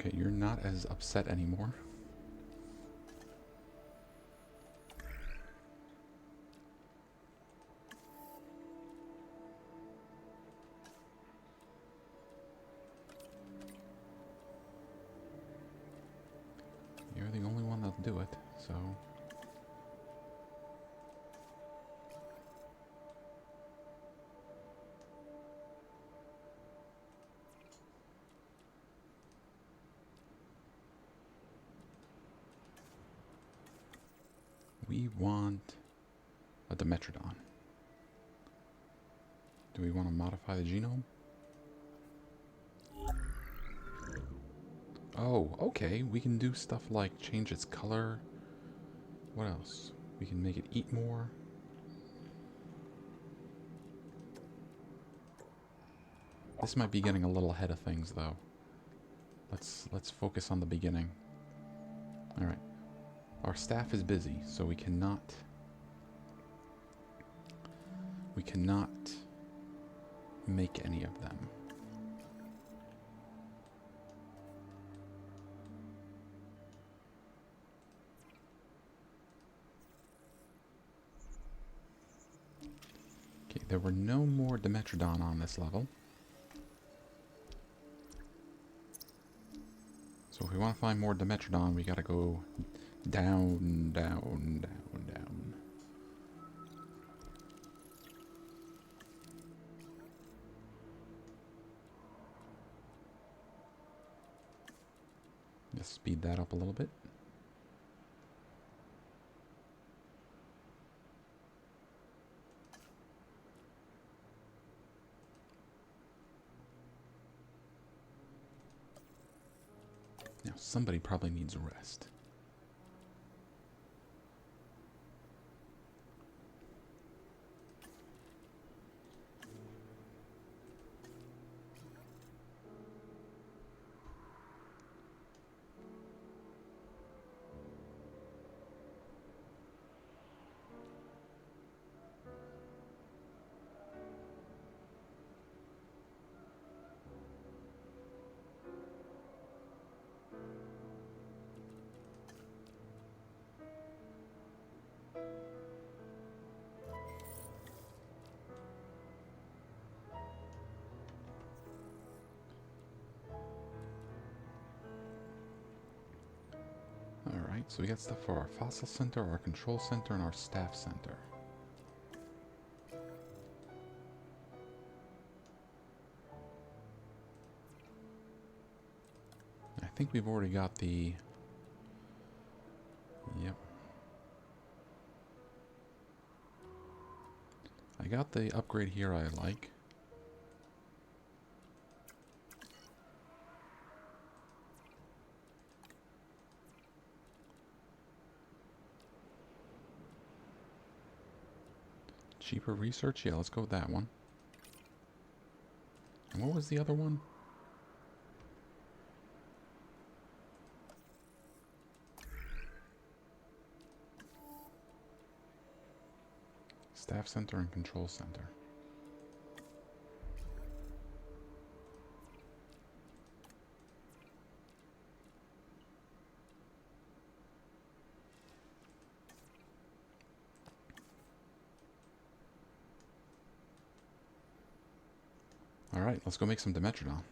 Okay, you're not as upset anymore. You're the only one that'll do it, so... We want a Dimetrodon. Do we want to modify the genome? Oh, okay. We can do stuff like change its color. What else? We can make it eat more. This might be getting a little ahead of things, though. Let's focus on the beginning. All right. Our staff is busy, so we cannot make any of them. Okay, there were no more Dimetrodon on this level. So if we want to find more Dimetrodon, we gotta go down, down, down, down. Just speed that up a little bit. Now somebody probably needs a rest. Alright, so we got stuff for our fossil center, our control center, and our staff center. I think we've already got the... Yep. I got the upgrade here I like. Cheaper research? Yeah, let's go with that one. And what was the other one? Staff center and control center. Alright, let's go make some Dimetrodon.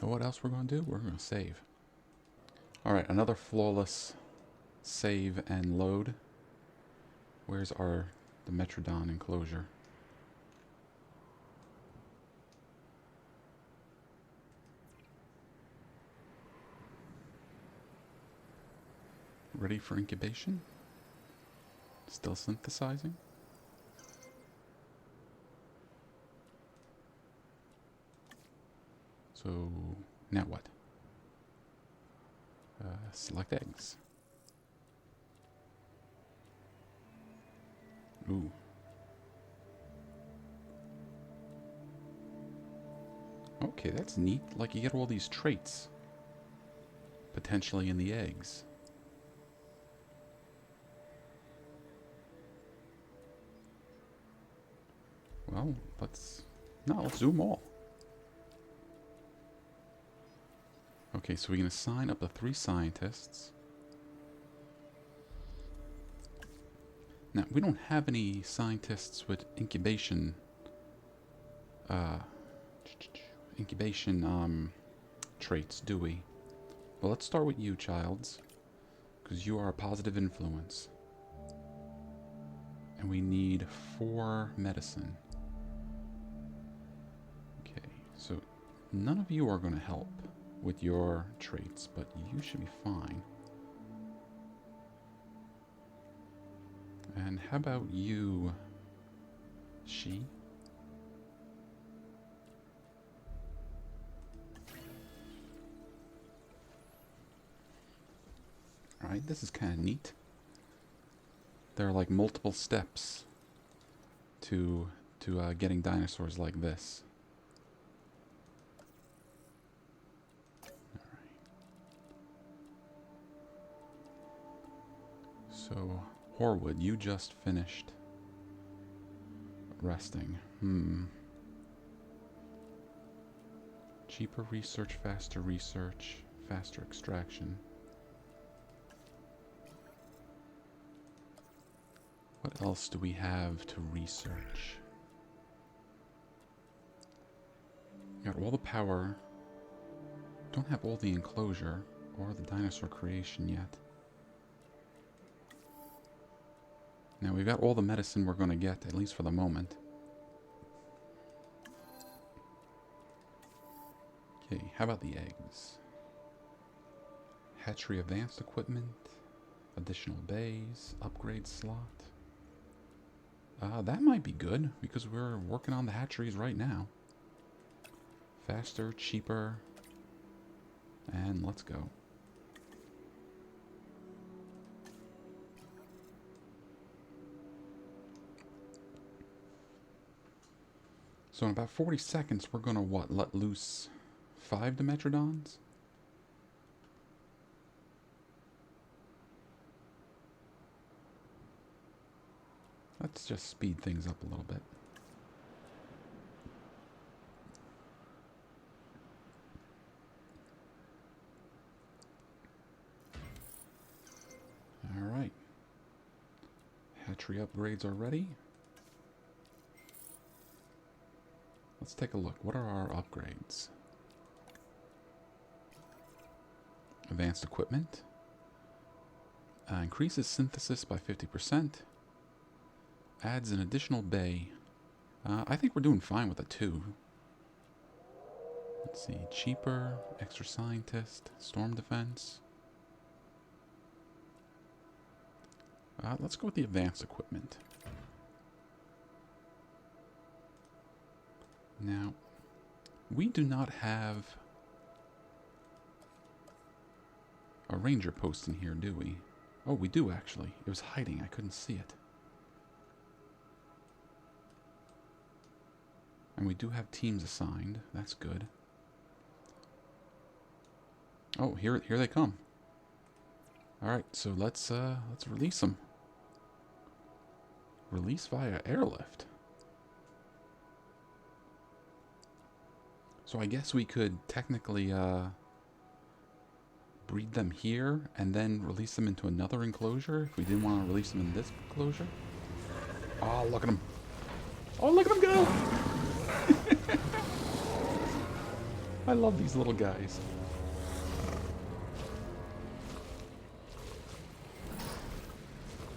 Know what else we're going to do? We're going to save. Alright, another flawless save and load. Where's our Dimetrodon enclosure? Ready for incubation? Still synthesizing. So, now what? Select eggs. Ooh. Okay, that's neat. Like, you get all these traits potentially in the eggs. Well, let's do them all. Okay, so we can assign up to 3 scientists. Now, we don't have any scientists with incubation traits, do we? Well, let's start with you, Childs, because you are a positive influence. And we need 4 medicine. Okay, so none of you are going to help with your traits, but you should be fine. And how about you, she? Alright, this is kind of neat. There are like multiple steps to getting dinosaurs like this. Alright. So, Horwood, you just finished resting. Cheaper research, faster extraction. What else do we have to research? Got all the power. Don't have all the enclosure or the dinosaur creation yet. Now we've got all the medicine we're going to get, at least for the moment. Okay, how about the eggs? Hatchery advanced equipment, additional bays, upgrade slot. That might be good, because we're working on the hatcheries right now. Faster, cheaper, and let's go. So in about 40 seconds, we're going to, what, let loose 5 Dimetrodons? Let's just speed things up a little bit. Alright. Hatchery upgrades are ready. Let's take a look. What are our upgrades? Advanced equipment. Increases synthesis by 50%. Adds an additional bay. I think we're doing fine with a 2. Let's see. Cheaper, extra scientist, storm defense. Let's go with the advanced equipment. Now, we do not have a ranger post in here, do we? Oh, we do actually. It was hiding. I couldn't see it. And we do have teams assigned. That's good. Oh, here they come. All right, so let's release them. Release via airlift. So I guess we could technically breed them here and then release them into another enclosure if we didn't want to release them in this enclosure. Oh, look at them. Oh, look at them go. I love these little guys.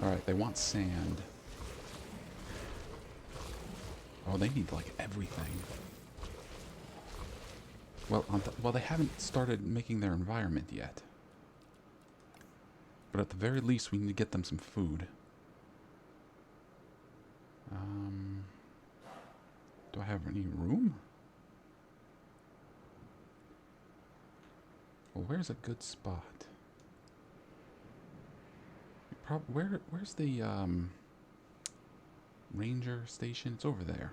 Alright, they want sand. Oh, they need like everything. Well, they haven't started making their environment yet. But at the very least, we need to get them some food. Do I have any room? Well, where's a good spot? Where's the ranger station? It's over there.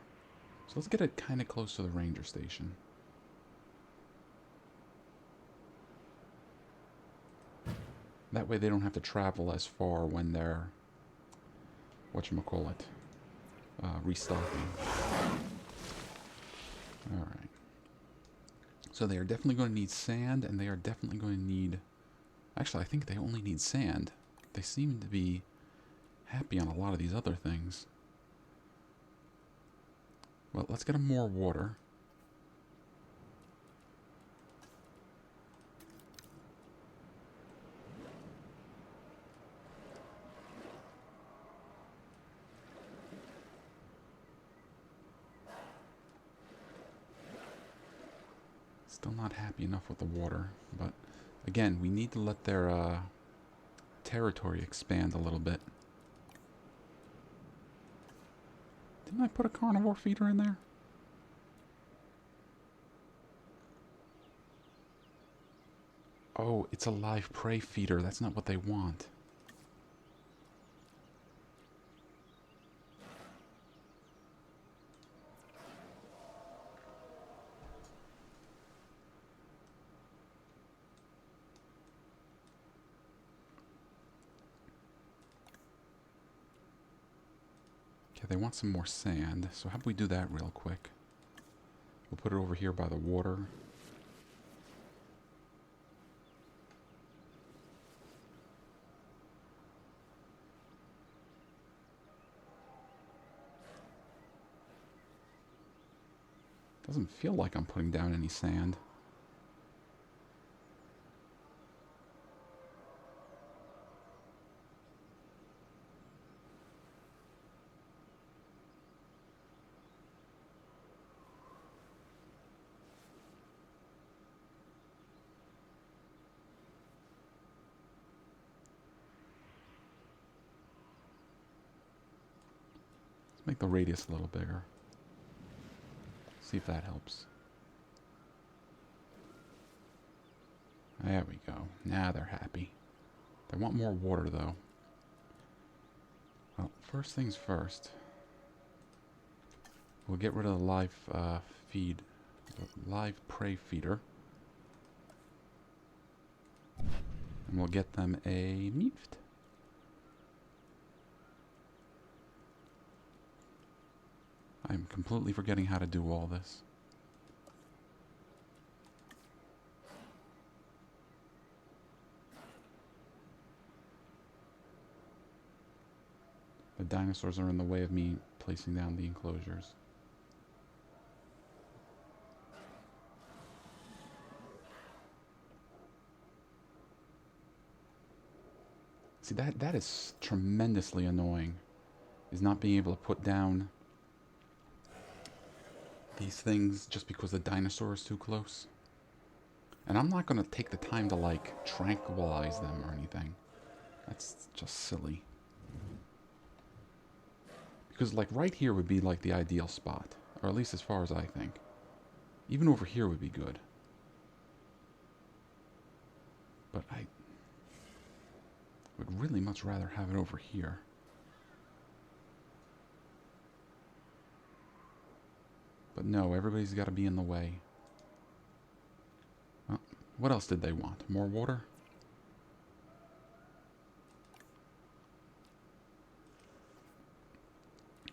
So let's get it kind of close to the ranger station. That way they don't have to travel as far when they're, whatchamacallit, restocking. Alright. So they are definitely going to need sand, and they are definitely going to need... Actually, I think they only need sand. They seem to be happy on a lot of these other things. Well, let's get them more water. Still not happy enough with the water, but again, we need to let their territory expand a little bit. Didn't I put a carnivore feeder in there? Oh, it's a live prey feeder. That's not what they want. Okay, they want some more sand, so how about we do that real quick? We'll put it over here by the water. Doesn't feel like I'm putting down any sand. Let's make the radius a little bigger. See if that helps. There we go. Now they're happy. They want more water, though. Well, first things first. We'll get rid of the live live prey feeder. And we'll get them a meat. I'm completely forgetting how to do all this. The dinosaurs are in the way of me placing down the enclosures. See, that is tremendously annoying, is not being able to put down these things just because the dinosaur is too close. And I'm not going to take the time to, like, tranquilize them or anything. That's just silly. Because, like, right here would be, like, the ideal spot. Or at least as far as I think. Even over here would be good. But I would really much rather have it over here. But no, everybody's got to be in the way. Oh, what else did they want? More water?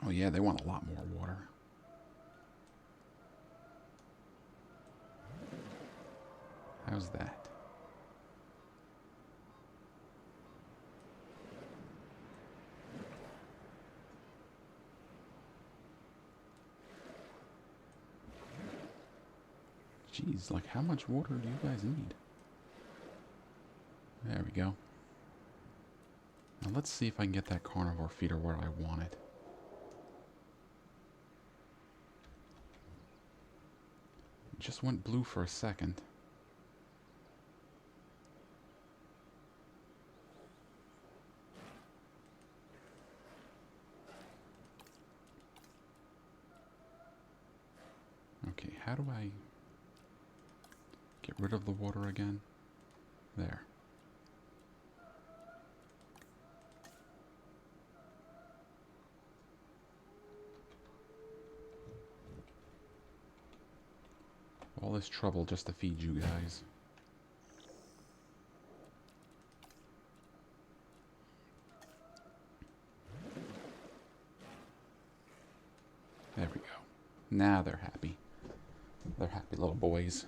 Oh yeah, they want a lot more water. How's that? Jeez, like how much water do you guys need? There we go. Now let's see if I can get that carnivore feeder where I want it. It just went blue for a second. how do I get rid of the water again? There. All this trouble just to feed you guys. There we go. Now they're happy. They're happy little boys.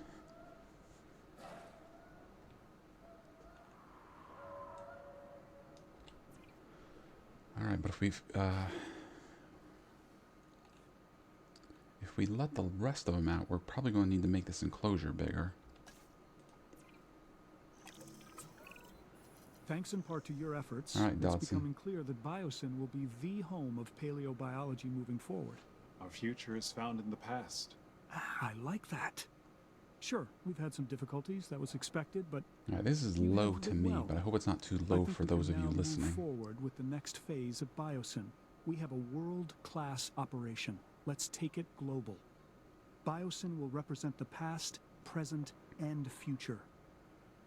Alright, but if we let the rest of them out, we're probably going to need to make this enclosure bigger. Thanks in part to your efforts, All right, it's Dodson. becoming clear that Biosyn will be the home of paleobiology moving forward. Our future is found in the past. I like that. Sure, we've had some difficulties. That was expected, but Alright, this is you low handled to it me, well. but I hope it's not too I low think for we those can of you now listening. move forward with the next phase of Biosyn. We have a world-class operation. Let's take it global. Biosyn will represent the past, present, and future.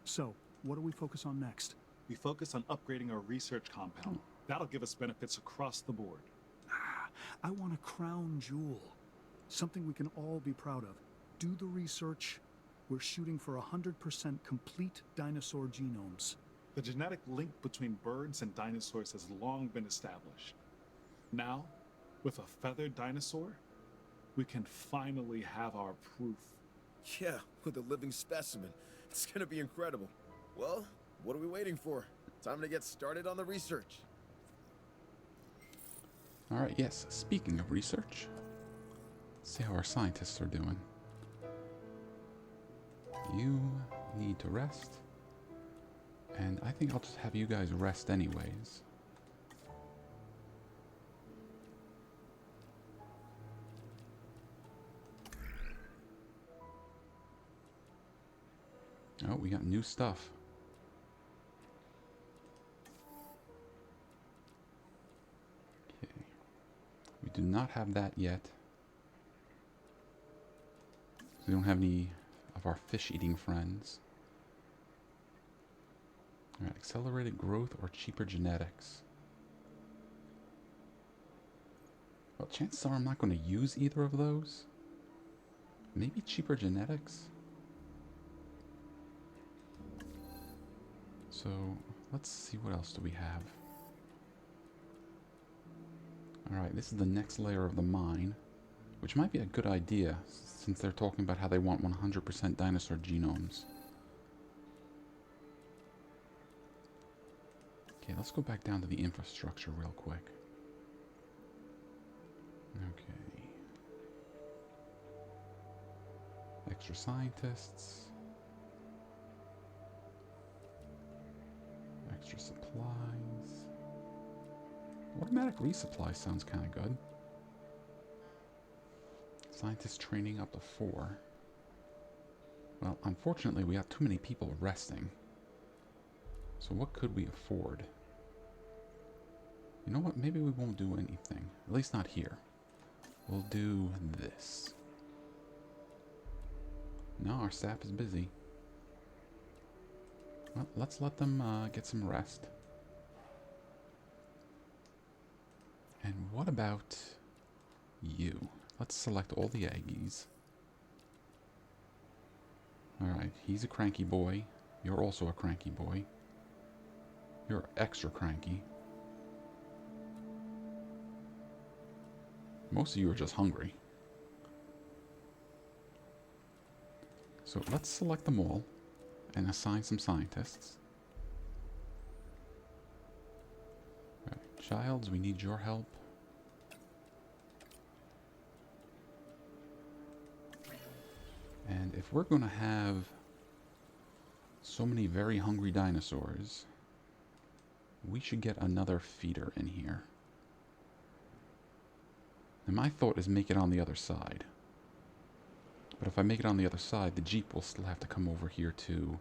So, what do we focus on next? We focus on upgrading our research compound. That'll give us benefits across the board. I want a crown jewel. Something we can all be proud of. Do the research. We're shooting for 100% complete dinosaur genomes. The genetic link between birds and dinosaurs has long been established. Now, with a feathered dinosaur, we can finally have our proof. Yeah, with a living specimen. It's gonna be incredible. Well, what are we waiting for? Time to get started on the research. Alright, yes, speaking of research, let's see how our scientists are doing. You need to rest, and I think I'll just have you guys rest anyways. Oh, we got new stuff. Okay. We do not have that yet. We don't have any of our fish-eating friends. Alright, accelerated growth or cheaper genetics. Well, chances are I'm not going to use either of those. Maybe cheaper genetics? So, let's see what else do we have. Alright, this is the next layer of the mine, which might be a good idea, since they're talking about how they want 100% dinosaur genomes. Okay, let's go back down to the infrastructure real quick. Okay. Extra scientists. Extra supplies. Automatic resupply sounds kind of good. Scientist training up to 4. Well, unfortunately, we got too many people resting. So what could we afford? You know what? Maybe we won't do anything. At least not here. We'll do this. No, our staff is busy. Well, let's let them get some rest. And what about you? Let's select all the Aggies. Alright, he's a cranky boy. You're also a cranky boy. You're extra cranky. Most of you are just hungry. So let's select them all and assign some scientists. Alright, Childs, we need your help. And if we're going to have so many very hungry dinosaurs, we should get another feeder in here. And my thought is make it on the other side. But if I make it on the other side, the Jeep will still have to come over here to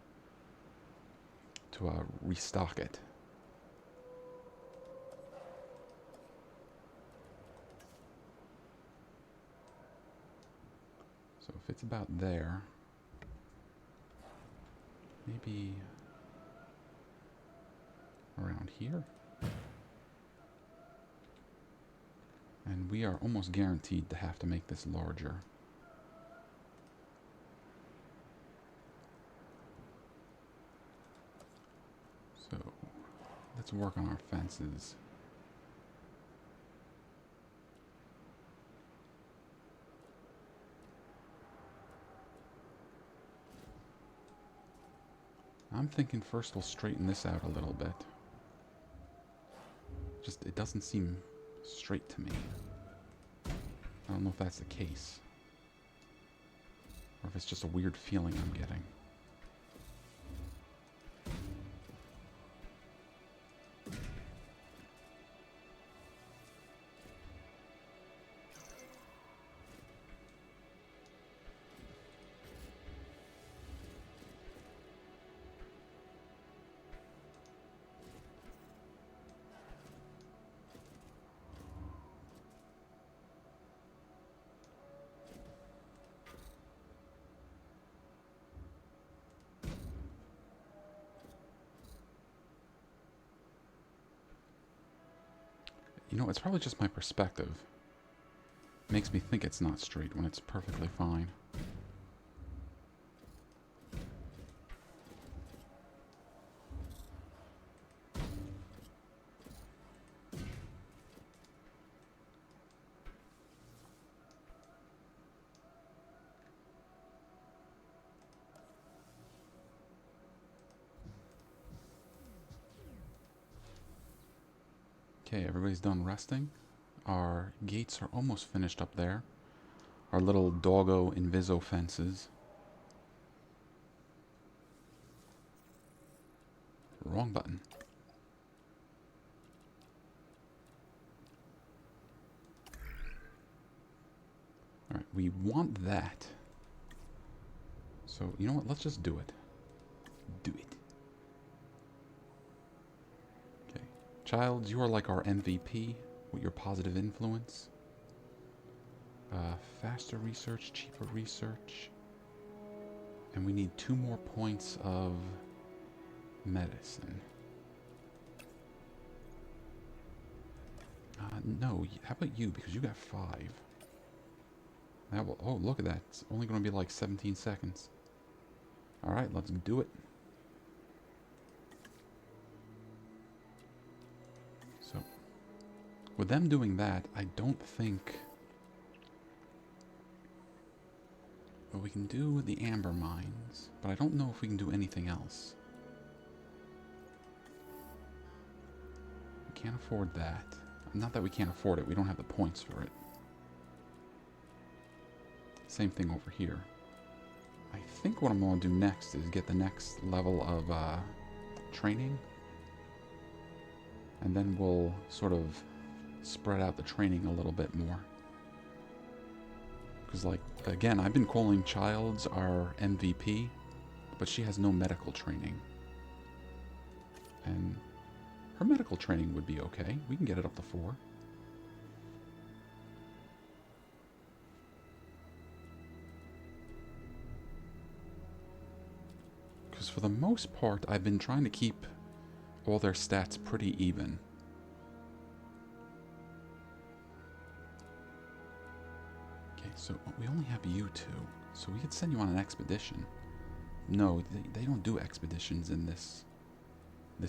restock it. So if it's about there, maybe around here. And we are almost guaranteed to have to make this larger. So let's work on our fences. I'm thinking first we'll straighten this out a little bit. Just, it doesn't seem straight to me. I don't know if that's the case. Or if it's just a weird feeling I'm getting. You know, it's probably just my perspective. Makes me think it's not straight when it's perfectly fine. Okay, everybody's done resting. Our gates are almost finished up there. Our little doggo inviso fences. Wrong button. Alright, we want that. So, you know what? Let's just do it. Do it. Childs, you are like our MVP with your positive influence. Faster research, cheaper research. And we need 2 more points of medicine. No, how about you? Because you got 5. That will, oh, look at that. It's only going to be like 17 seconds. Alright, let's do it. With them doing that, I don't think... Well, we can do the amber mines, but I don't know if we can do anything else. We can't afford that. Not that we can't afford it, we don't have the points for it. Same thing over here. I think what I'm going to do next is get the next level of training. And then we'll sort of spread out the training a little bit more. Because, like, again, I've been calling Childs our MVP, but she has no medical training. And her medical training would be okay. We can get it up to 4. Because for the most part, I've been trying to keep all their stats pretty even. So we only have you 2, so we could send you on an expedition. No, they don't do expeditions in this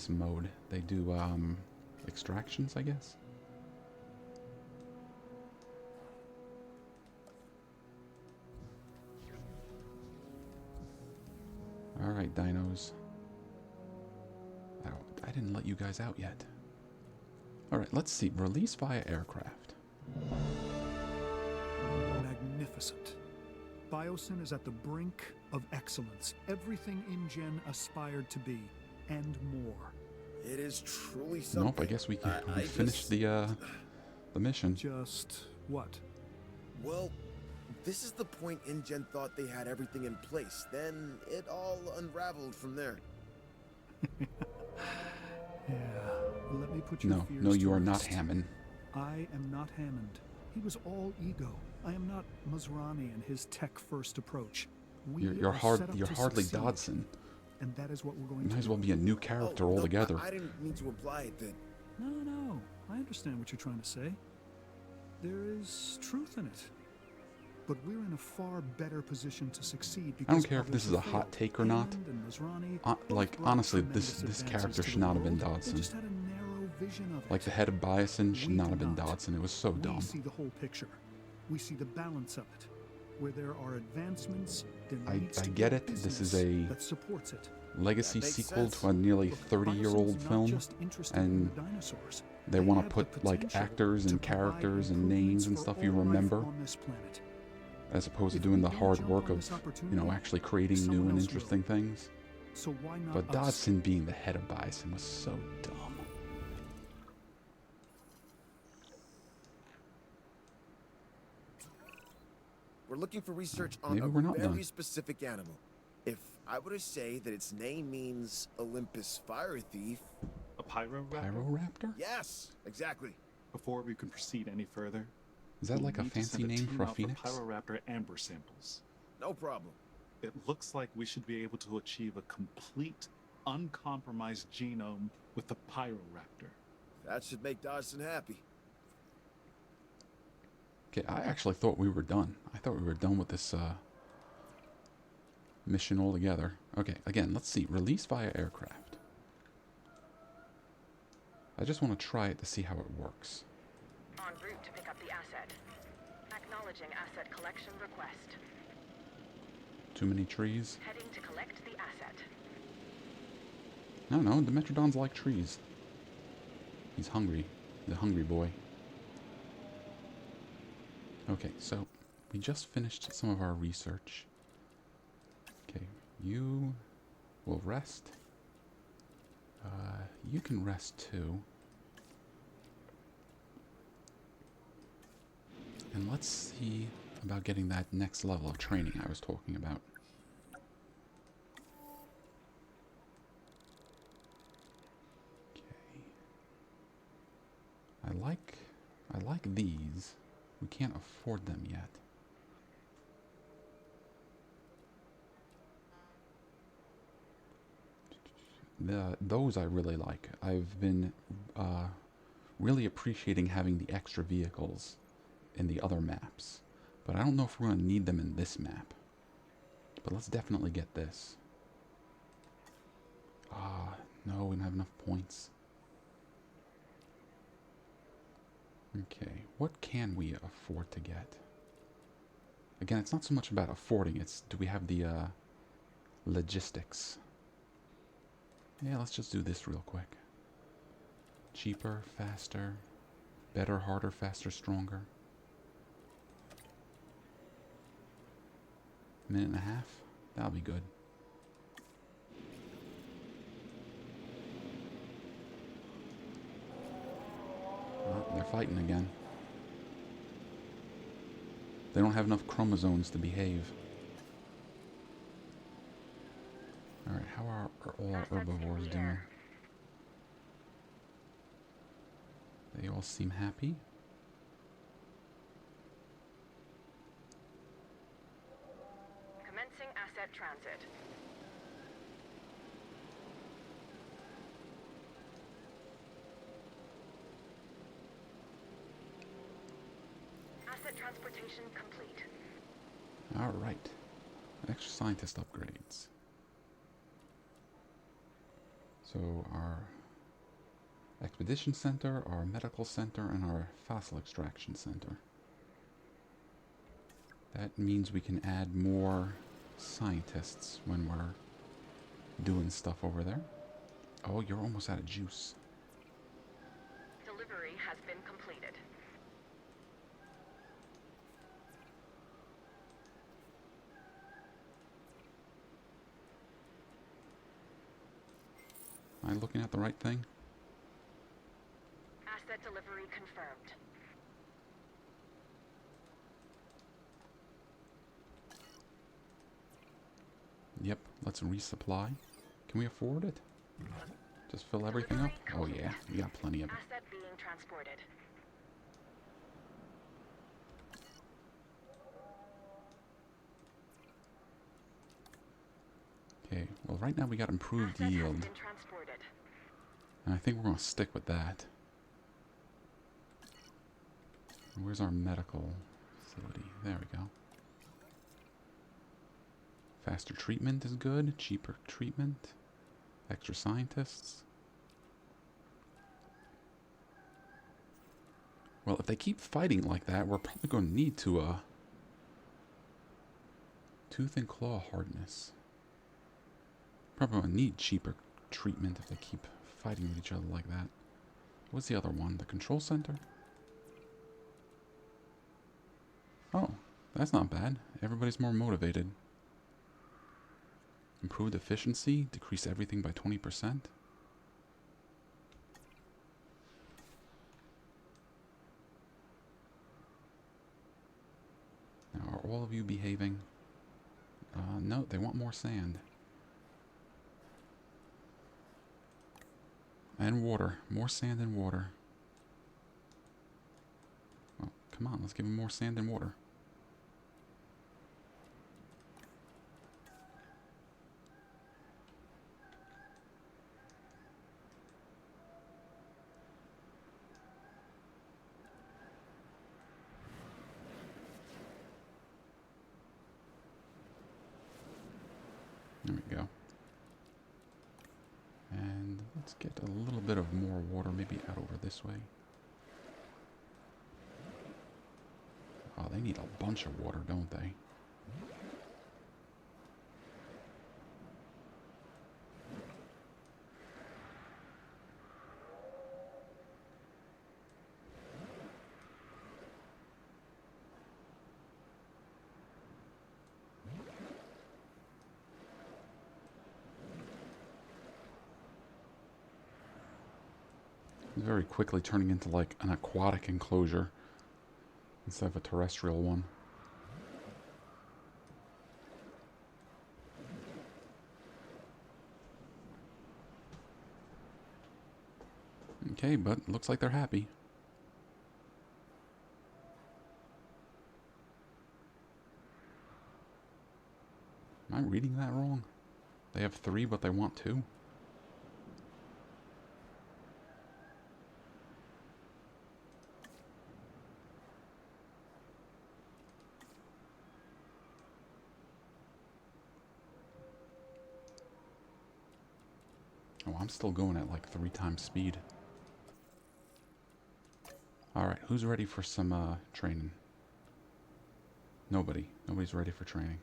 mode. They do extractions, I guess. All right, dinos. Oh, I didn't let you guys out yet. All right, let's see. Release via aircraft. Magnificent. Biosyn is at the brink of excellence. Everything InGen aspired to be, and more. It is truly something. Nope, I guess we finished the mission. Just what? Well, this is the point InGen thought they had everything in place. Then it all unraveled from there. Yeah, let me put your fears No, you to are not rest. Hammond. I am not Hammond. He was all ego, I am not Masrani and his tech-first approach. We You're are set up you're to hardly succeed, Dodson. and that is what we're going You to might as do. well be a new character Oh, no, altogether. I didn't mean to imply it that. No, I understand what you're trying to say. There is truth in it. But we're in a far better position to succeed because I don't care if this is a others have hot failed. take or not. Hammond and Masrani Like, both brought honestly, tremendous this advances character to should the not have been world. They Dodson. just had a narrow vision of it. Like, the head of Biosyn should We not do have been not. Dodson. It was so dumb. We see the whole picture. We see the balance of it. Where there are advancements, there I needs to get be it. This business is a that supports it. legacy That makes sequel sense. to a nearly Look, 30-year-old Biosyn's not film, just interested and in the dinosaurs. they want to have put the like potential actors to and provide characters and improvements names and for stuff you all life remember, on this planet. as opposed to If doing we the don't hard jump work on of, this you know, opportunity, actually creating new someone and else will. interesting things. So why not But us? Dodson being the head of Biosyn was so dumb. We're looking for research on Maybe a we're not very done. specific animal. If I were to say that its name means Olympus Fire Thief, A Pyroraptor? Pyroraptor? yes, exactly. Before we can proceed any further, Is that we'll like a need to fancy send name team for a out phoenix? Pyroraptor amber samples. No problem. It looks like we should be able to achieve a complete, uncompromised genome with the Pyroraptor. That should make Dodson happy. Okay, I actually thought we were done. I thought we were done with this mission altogether. Okay, again, let's see. Release via aircraft. I just want to try it to see how it works. En route to pick up the asset. Acknowledging asset collection request. Too many trees? Heading to collect the asset. No, no, the Metrodons like trees. He's hungry. He's a hungry boy. Okay, so we just finished some of our research. Okay, you will rest. You can rest too. And let's see about getting that next level of training I was talking about. Okay. I like these. We can't afford them yet. Those I really like. I've been really appreciating having the extra vehicles in the other maps. But I don't know if we're going to need them in this map. But let's definitely get this. No, we don't have enough points. Okay, what can we afford to get? Again, it's not so much about affording, it's do we have the logistics? Yeah, let's just do this real quick. Cheaper, faster, better, harder, faster, stronger. Minute and a half? That'll be good. Oh, they're fighting again. They don't have enough chromosomes to behave. Alright, how are all our herbivores doing? They all seem happy. Commencing asset transit. Asset transportation complete. Alright. Extra scientist upgrades. So our expedition center, our medical center, and our fossil extraction center. That means we can add more scientists when we're doing stuff over there. Oh, you're almost out of juice. Delivery has been completed. Am I looking at the right thing? Asset delivery confirmed. Yep, let's resupply. Can we afford it? Just fill everything up? Oh yeah, we got plenty of it. Asset being transported. right now we got improved Asset has yield. been transported. And I think we're going to stick with that. Where's our medical facility? There we go. Faster treatment is good. Cheaper treatment. Extra scientists. Well, if they keep fighting like that, we're probably going to need to, tooth and claw hardness. Probably going to need cheaper treatment if they keep fighting with each other like that. What's the other one? The control center? Oh, that's not bad. Everybody's more motivated. Improved efficiency, decrease everything by 20%. Now, are all of you behaving? No, they want more sand. And water. More sand and water. Well, come on, let's give them more sand and water. There we go. And let's get a little bit of more water, maybe out over this way. Oh, they need a bunch of water, don't they? It's very quickly turning into like an aquatic enclosure instead of a terrestrial one. Okay, but looks like they're happy. Am I reading that wrong? They have 3, but they want 2? Oh, I'm still going at like 3 times speed. Alright, who's ready for some training? Nobody. Nobody's ready for training.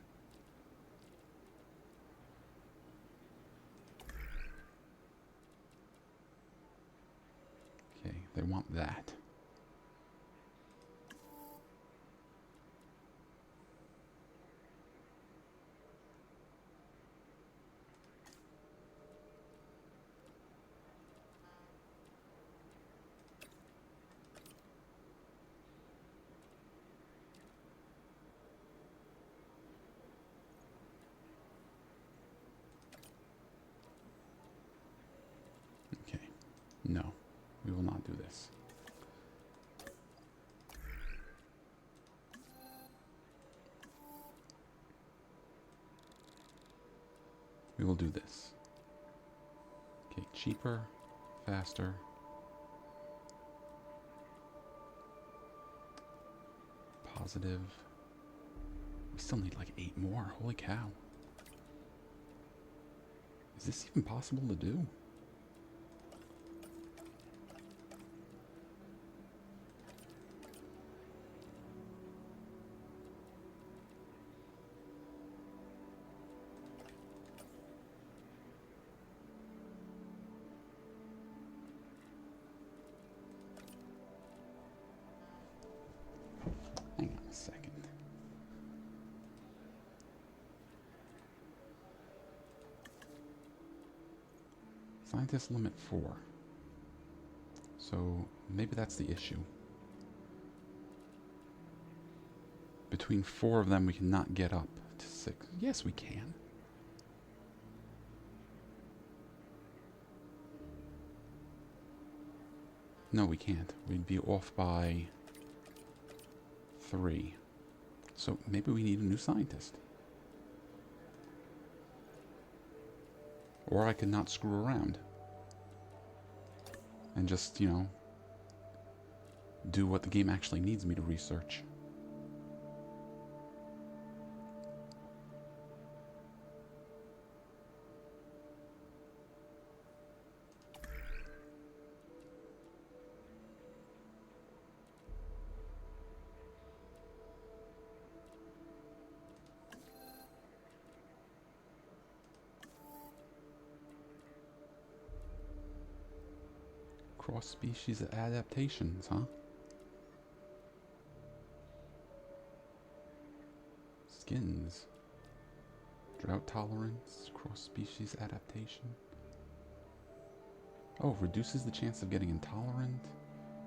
Okay, they want that. Okay, no, we will not do this. We will do this. Okay, cheaper, faster. Positive. We still need like 8 more. Holy cow. Is this even possible to do? Hang on a second. Scientist limit 4. So maybe that's the issue. Between 4 of them we cannot get up to 6. Yes, we can. No, we can't. We'd be off by 3. So maybe we need a new scientist. Or I could not screw around. And just, you know, do what the game actually needs me to research. Cross-species adaptations, huh? Skins. Drought tolerance, cross-species adaptation. Oh, reduces the chance of getting intolerant.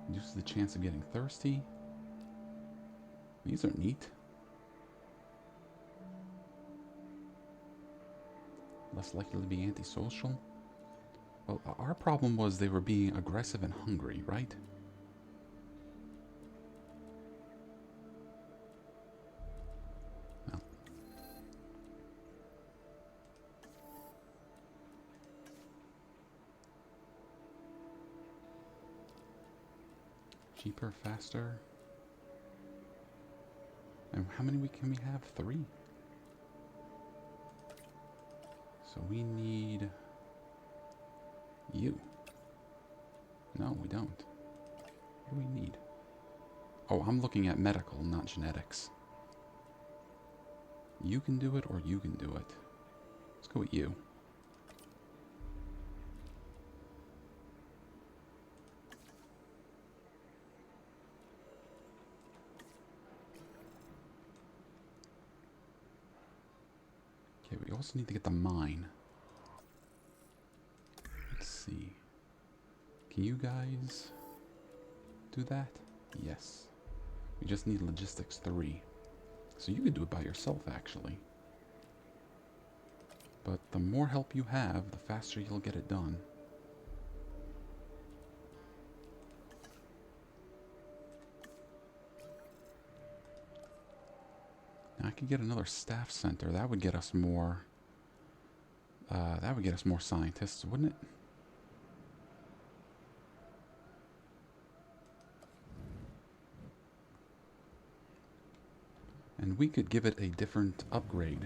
Reduces the chance of getting thirsty. These are neat. Less likely to be antisocial. Well, our problem was they were being aggressive and hungry, right? No. Cheaper, faster. And how many can we have? 3? So we need you. No, we don't. What do we need? Oh, I'm looking at medical, not genetics. You can do it or you can do it. Let's go with you. Okay, we also need to get the mine. Let's see. Can you guys do that? Yes. We just need logistics 3. So you could do it by yourself, actually. But the more help you have, the faster you'll get it done. Now I could get another staff center. That would get us more. That would get us more scientists, wouldn't it? And we could give it a different upgrade.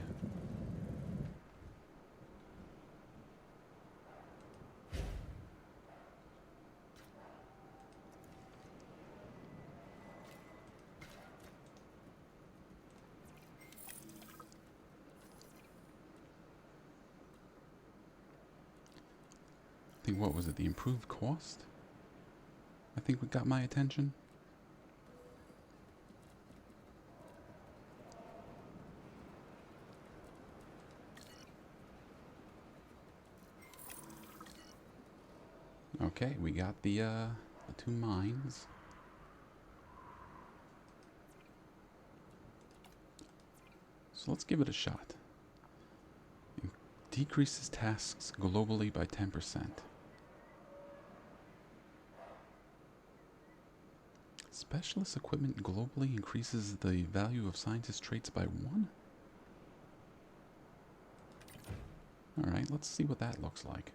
I think, what was it? The improved cost? I think what got my attention. Okay, we got the 2 mines. So let's give it a shot. Decreases tasks globally by 10%. Specialist equipment globally increases the value of scientist traits by 1? Alright, let's see what that looks like.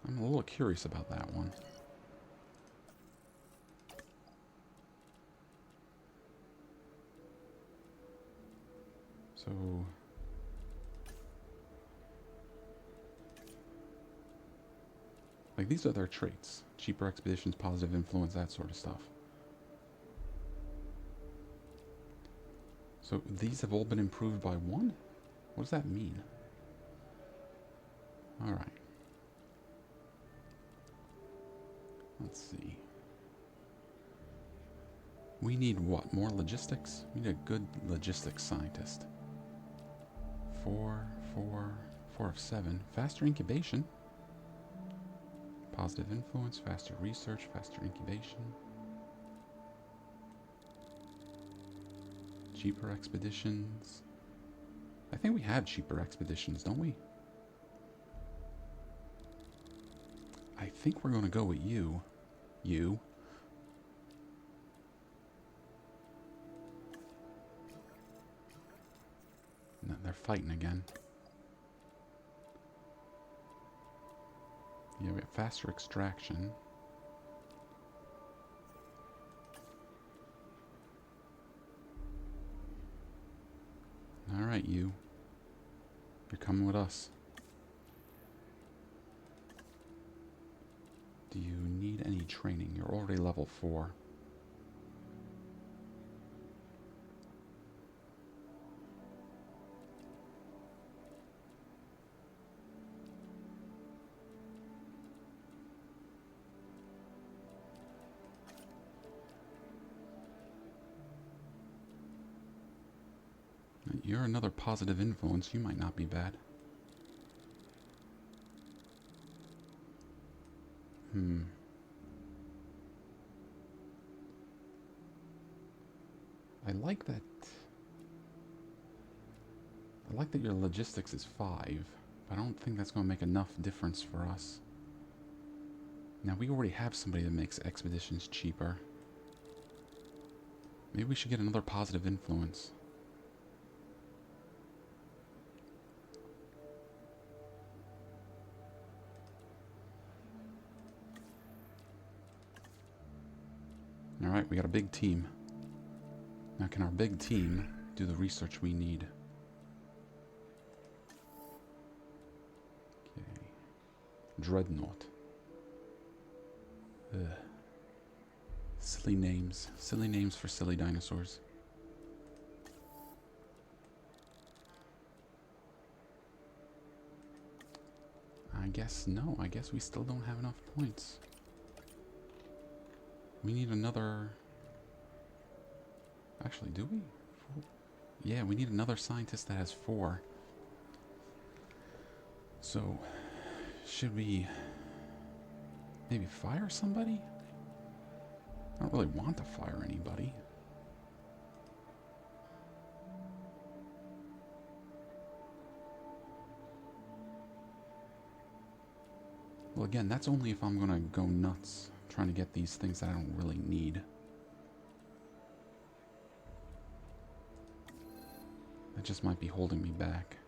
I'm a little curious about that one. So... like, these are their traits. Cheaper expeditions, positive influence, that sort of stuff. So these have all been improved by 1? What does that mean? Alright. Let's see. We need what? More logistics? We need a good logistics scientist. 4 of 7. Faster incubation. Positive influence, faster research, faster incubation. Cheaper expeditions. I think we have cheaper expeditions, don't we? I think we're going to go with you. You. No, they're fighting again. Yeah, we have faster extraction. Alright, you. You're coming with us. Do you need any training? You're already level 4. You're another positive influence. You might not be bad. I like that. I like that your logistics is 5. But I don't think that's going to make enough difference for us. Now, we already have somebody that makes expeditions cheaper. Maybe we should get another positive influence. Alright, we got a big team. Now, can our big team do the research we need? Okay. Dreadnought. Ugh. Silly names. Silly names for silly dinosaurs. I guess no. I guess we still don't have enough points. We need another... Actually, do we? 4? Yeah, we need another scientist that has 4. So, should we maybe fire somebody? I don't really want to fire anybody. Well, again, that's only if I'm gonna go nuts trying to get these things that I don't really need. That just might be holding me back.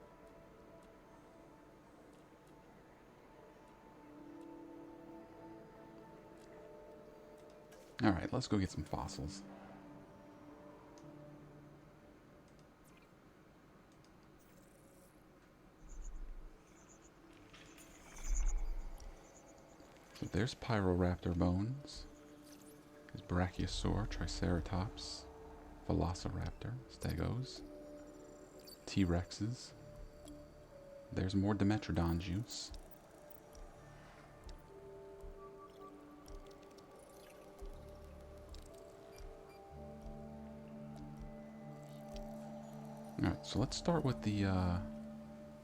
Alright, let's go get some fossils. So there's Pyroraptor bones. There's Brachiosaur, Triceratops, Velociraptor, Stegos, T-Rexes. There's more Dimetrodon juice. Alright, so let's start with the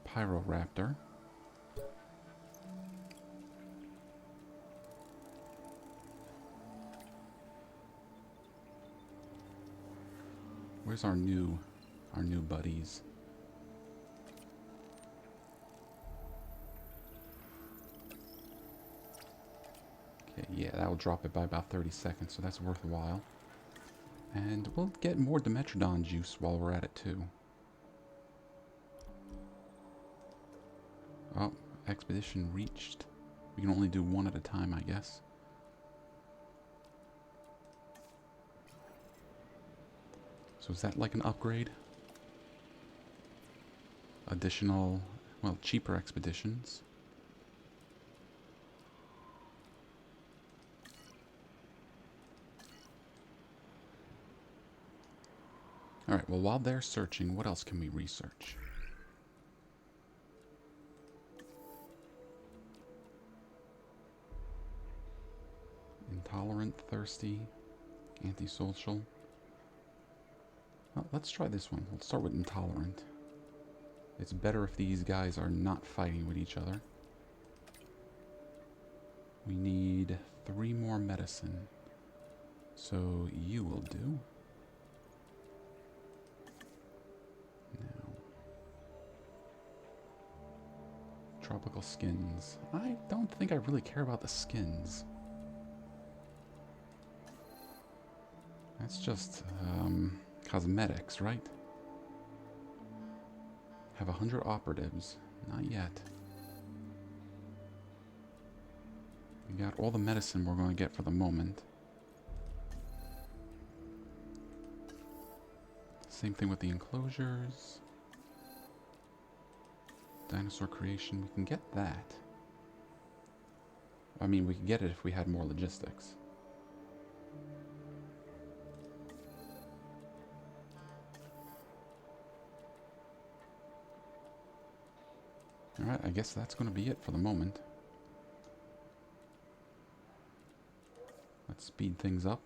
Pyroraptor. Where's our new buddies? Okay, yeah, that'll drop it by about 30 seconds, so that's worthwhile. And we'll get more Dimetrodon juice while we're at it too. Oh, expedition reached. We can only do one at a time, I guess. So is that like an upgrade? Additional, well, cheaper expeditions. Alright, well, while they're searching, what else can we research? Intolerant, thirsty, antisocial. Well, let's try this one. Let's start with intolerant. It's better if these guys are not fighting with each other. We need 3 more medicine. So you will do. Now, tropical skins. I don't think I really care about the skins. That's just cosmetics, right? Have 100 operatives. Not yet. We got all the medicine we're going to get for the moment. Same thing with the enclosures. Dinosaur creation, we can get that. I mean, we could get it if we had more logistics. Alright, I guess that's going to be it for the moment. Let's speed things up.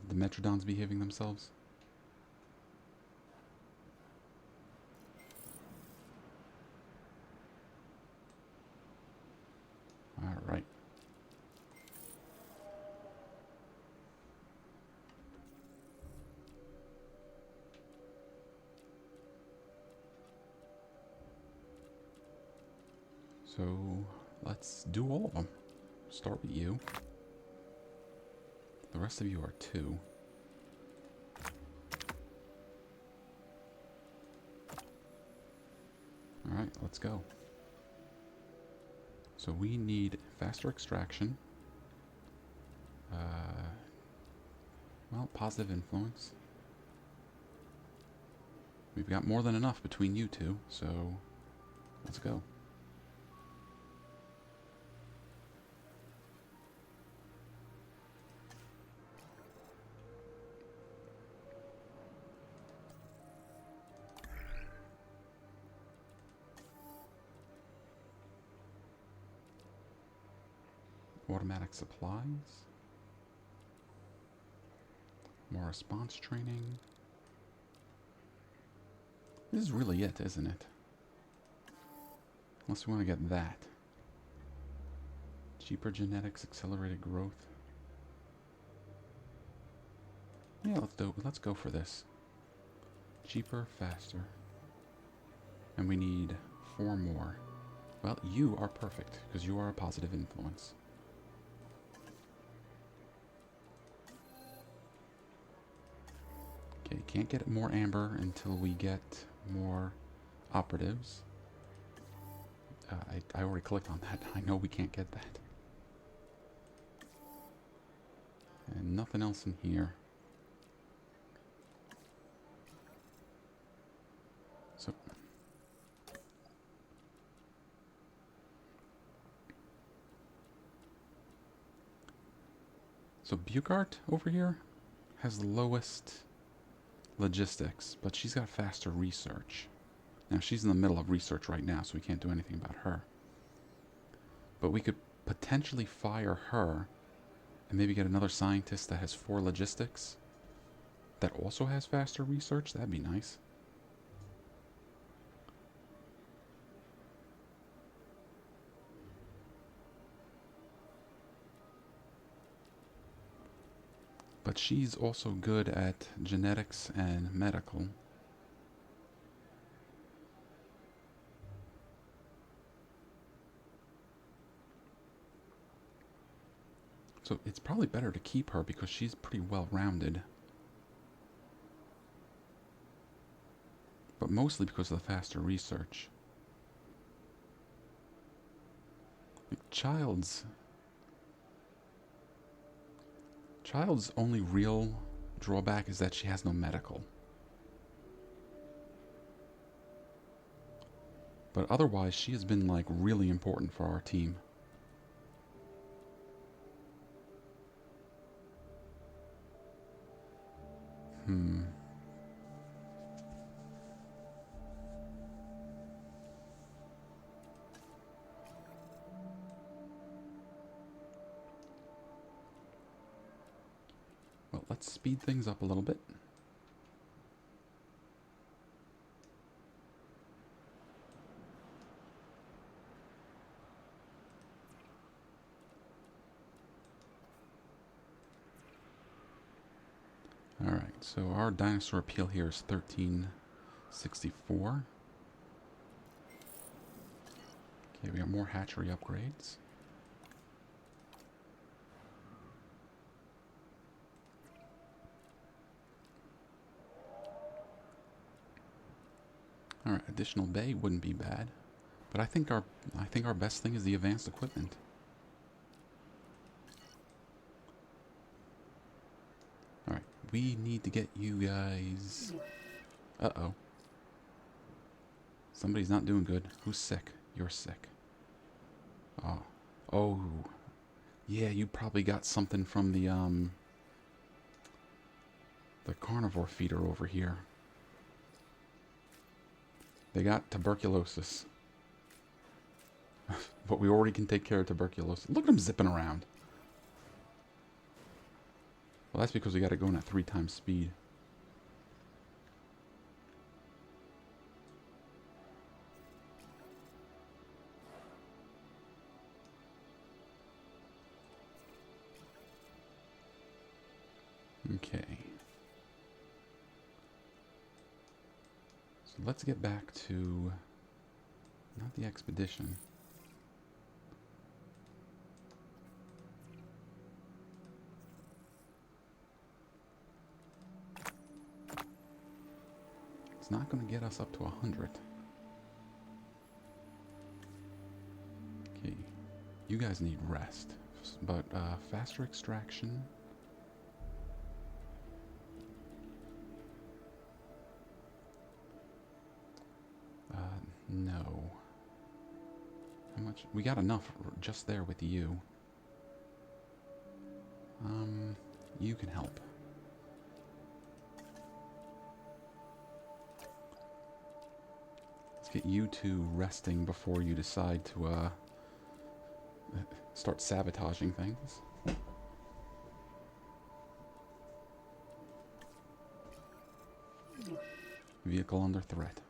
The Metrodons behaving themselves. Alright. So, let's do all of them. Start with you. The rest of you are 2. Alright, let's go. So we need faster extraction. Well, positive influence. We've got more than enough between you two, so let's go. Automatic supplies. More response training. This is really it, isn't it? Unless we want to get that. Cheaper genetics, accelerated growth. Yeah, let's go for this. Cheaper, faster. And we need 4 more. Well, you are perfect, because you are a positive influence. Okay, can't get more amber until we get more operatives. I already clicked on that. I know we can't get that. And nothing else in here. So Bugart over here has the lowest logistics, but she's got faster research. Now she's in the middle of research right now, so we can't do anything about her. But we could potentially fire her and maybe get another scientist that has 4 logistics that also has faster research. That'd be nice. But she's also good at genetics and medical. So it's probably better to keep her because she's pretty well-rounded. But mostly because of the faster research. Like Child's only real drawback is that she has no medical. But otherwise, she has been like really important for our team. Well, let's speed things up a little bit. Alright, so our dinosaur appeal here is 1364. Okay, we got more hatchery upgrades. Alright, additional bay wouldn't be bad. But I think our best thing is the advanced equipment. All right, we need to get you guys. Uh-oh. Somebody's not doing good. Who's sick? You're sick. Oh. Oh. Yeah, you probably got something from the carnivore feeder over here. They got tuberculosis. But we already can take care of tuberculosis. Look at them zipping around. Well, that's because we got it going at 3 times speed. Okay. So let's get back to not the expedition. It's not going to get us up to 100. Okay. You guys need rest. But faster extraction. No. How much? We got enough just there with you. You can help. Let's get you two resting before you decide to start sabotaging things. Vehicle under threat.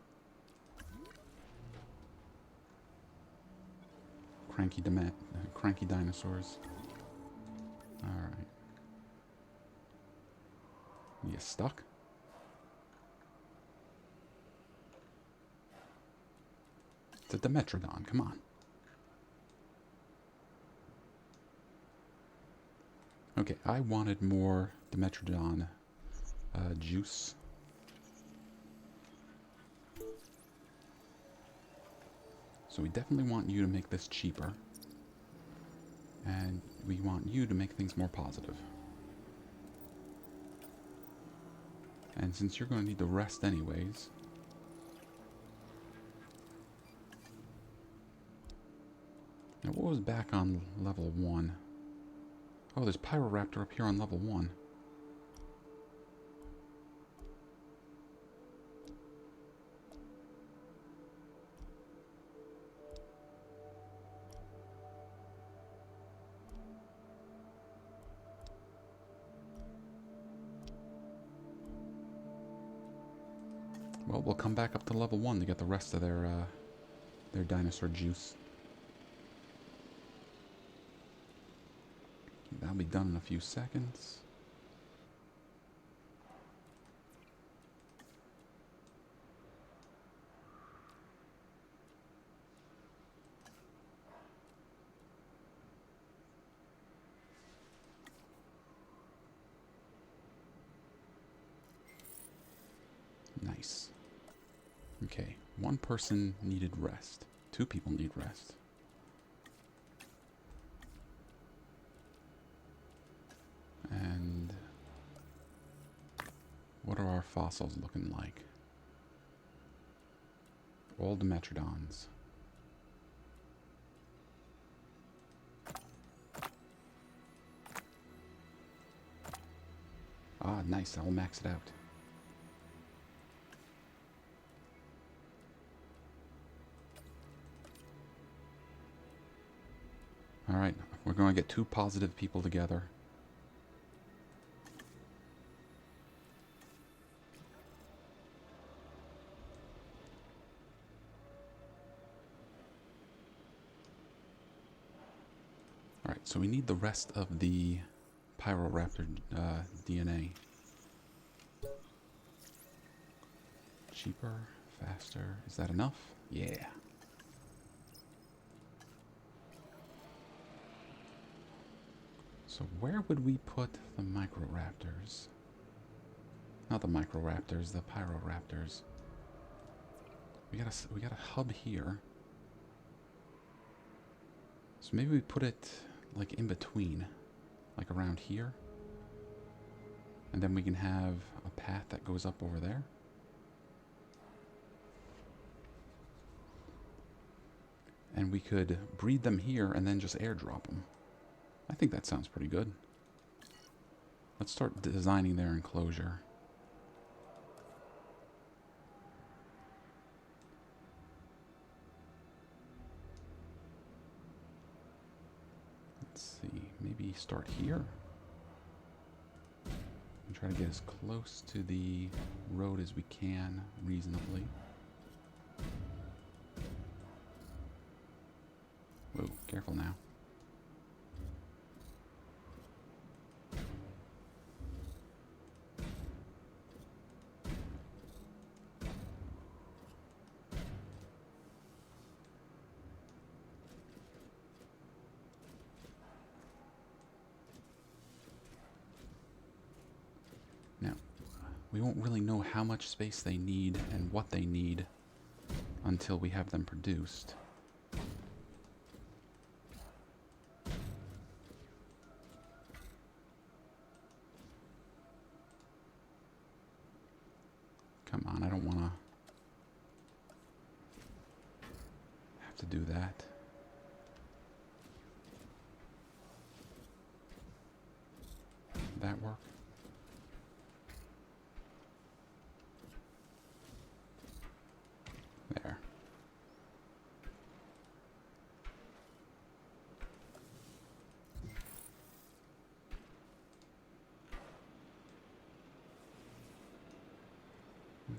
Cranky dinosaurs. Alright. You stuck? It's a Dimetrodon, come on. Okay, I wanted more Dimetrodon juice. So we definitely want you to make this cheaper. And we want you to make things more positive. And since you're going to need to rest anyways... Now what was back on level 1? Oh, there's Pyroraptor up here on level 1. Well, we'll come back up to level 1 to get the rest of their dinosaur juice. That'll be done in a few seconds. Nice. Okay, 1 person needed rest. 2 people need rest. And what are our fossils looking like? All Dimetrodons. Ah, nice. I'll max it out. Alright, we're going to get 2 positive people together. Alright, so we need the rest of the Pyroraptor DNA. Cheaper, faster. Is that enough? Yeah. So where would we put the Microraptors? Not the Microraptors, the Pyroraptors. We got a hub here. So maybe we put it like in between, like around here. And then we can have a path that goes up over there. And we could breed them here and then just airdrop them. I think that sounds pretty good. Let's start designing their enclosure. Let's see, maybe start here. And try to get as close to the road as we can reasonably. Whoa, careful now. Now, we won't really know how much space they need and what they need until we have them produced. Come on, I don't want to have to do that. Did that work? There.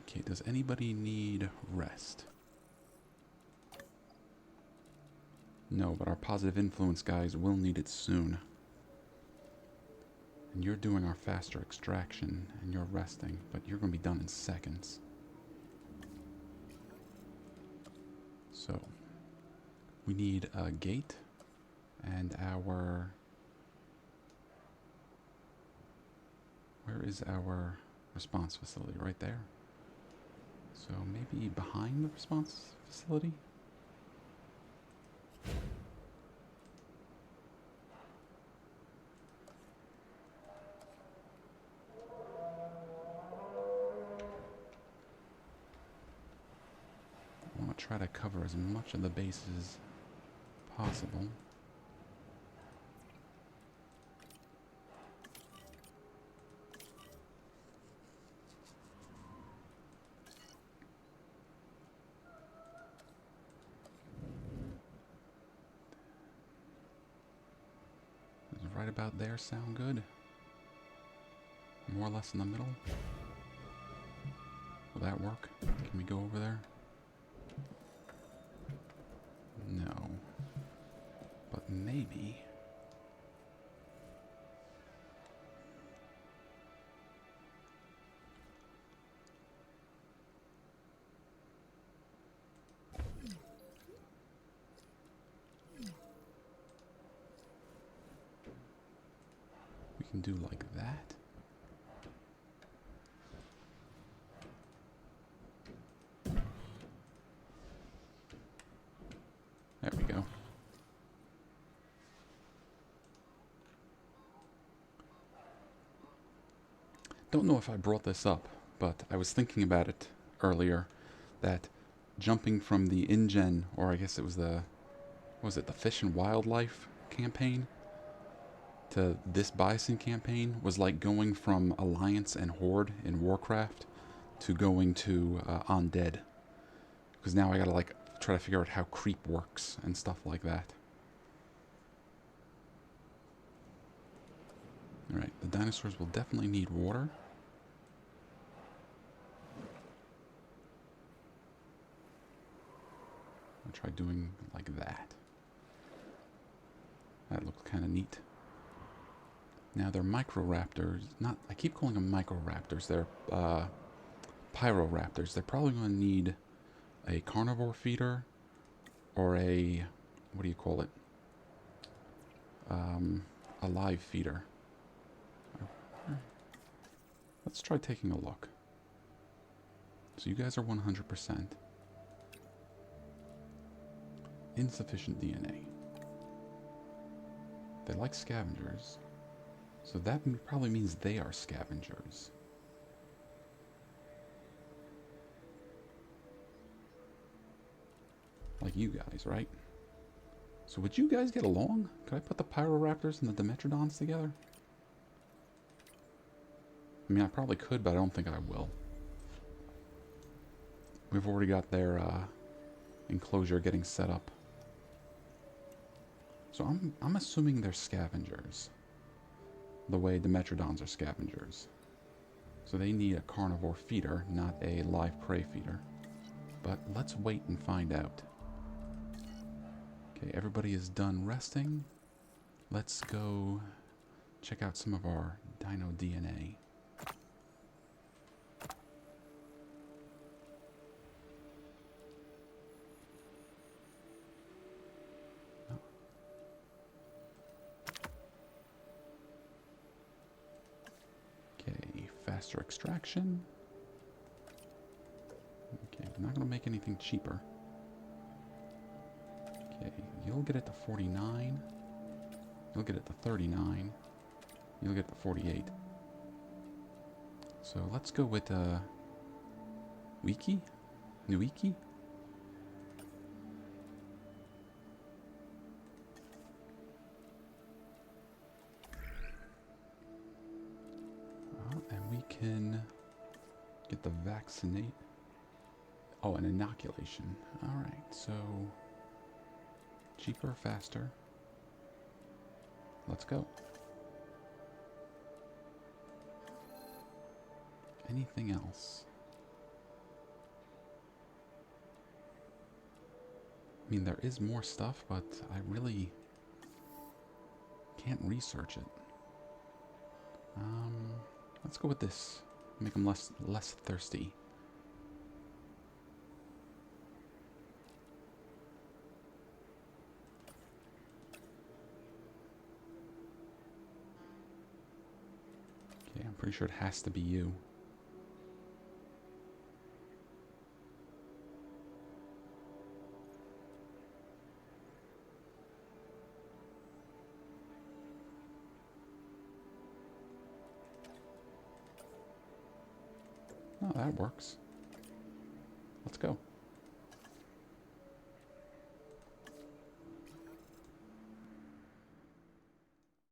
Okay, does anybody need rest? No, but our positive influence guys will need it soon. And you're doing our faster extraction, and you're resting, but you're going to be done in seconds. So, we need a gate, and our... Where is our response facility? Right there. So maybe behind the response facility? I want to try to cover as much of the bases as possible. Right about there sound good? More or less in the middle? Will that work? Can we go over there? No. But maybe... we can do like that. There we go. Don't know if I brought this up, but I was thinking about it earlier, that jumping from the InGen, or I guess it was the, what was it, the Fish and Wildlife campaign, to this Biosyn campaign was like going from Alliance and Horde in Warcraft to going to Undead. Because now I gotta like try to figure out how creep works and stuff like that. Alright, the dinosaurs will definitely need water. I'll try doing like that. That looks kind of neat. Now they're Microraptors. Not, I keep calling them Microraptors. They're Pyroraptors. They're probably going to need a carnivore feeder or a, what do you call it? A live feeder. Let's try taking a look. So you guys are 100%. Insufficient DNA. They like scavengers. So that probably means they are scavengers. Like you guys, right? So would you guys get along? Could I put the Pyroraptors and the Dimetrodons together? I mean, I probably could, but I don't think I will. We've already got their enclosure getting set up. So I'm assuming they're scavengers. The way Dimetrodons are scavengers. So they need a carnivore feeder, not a live prey feeder. But let's wait and find out. Okay, everybody is done resting. Let's go check out some of our dino DNA. Okay, faster extraction. Okay, we're not going to make anything cheaper. Okay, you'll get it to 49. You'll get it to 39. You'll get it to 48. So let's go with Wiki? Nuiki? And we can get the vaccinate. Oh, an inoculation. Alright, so cheaper, faster. Let's go. Anything else? I mean, there is more stuff, but I really can't research it. Let's go with this. Make them less thirsty. Okay, I'm pretty sure it has to be you. Oh, that works. Let's go.